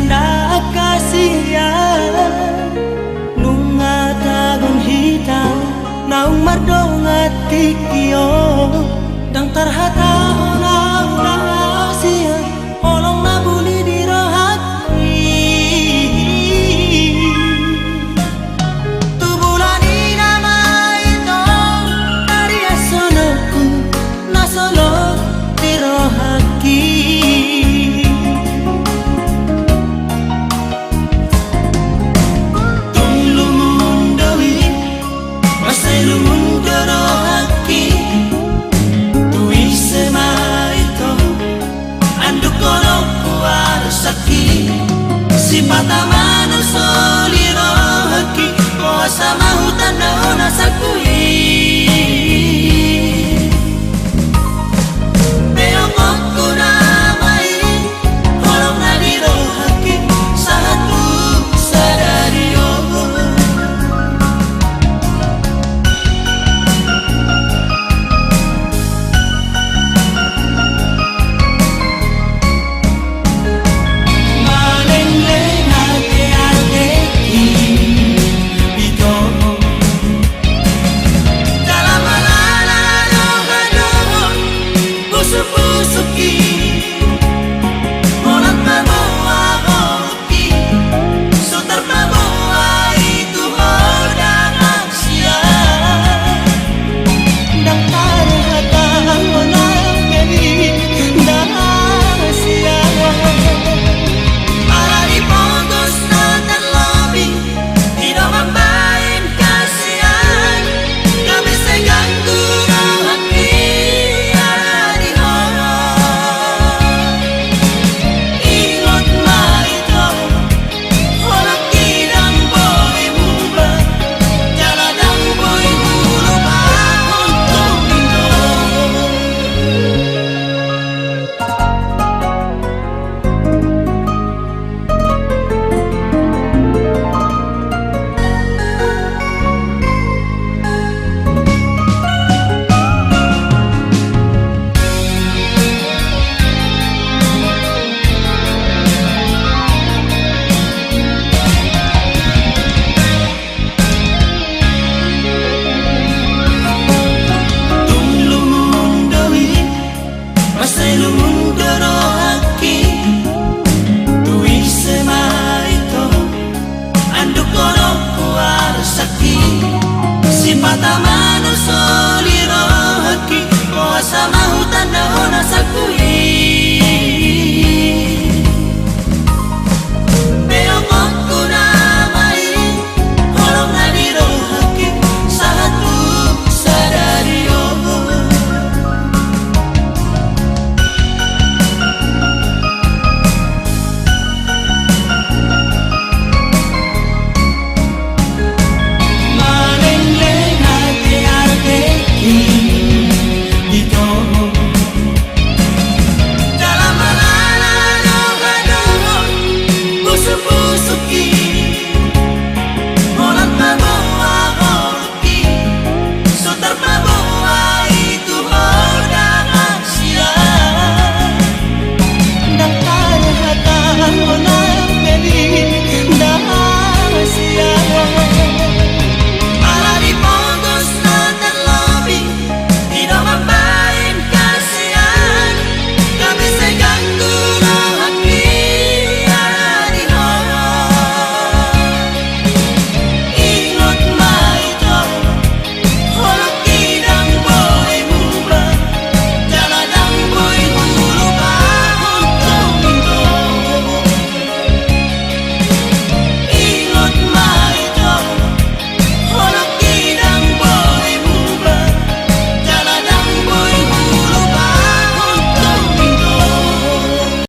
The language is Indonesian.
ndak kasihan nunga tagun hitam naung mardonga tikio dang tarhata ona sia olong nabuli di rohati tu bulan nama itu dari asonoku nasolo di rohaki Sipata mano soliro haki Koasa mahutan daona sakui Beokokku namai Kolong nadiro haki Sahatu sadario Sipata mano soliro haki Koasa mahutan daona sakui Beokokku namai Kolong nadiro haki Sahatu sadario Puso-puso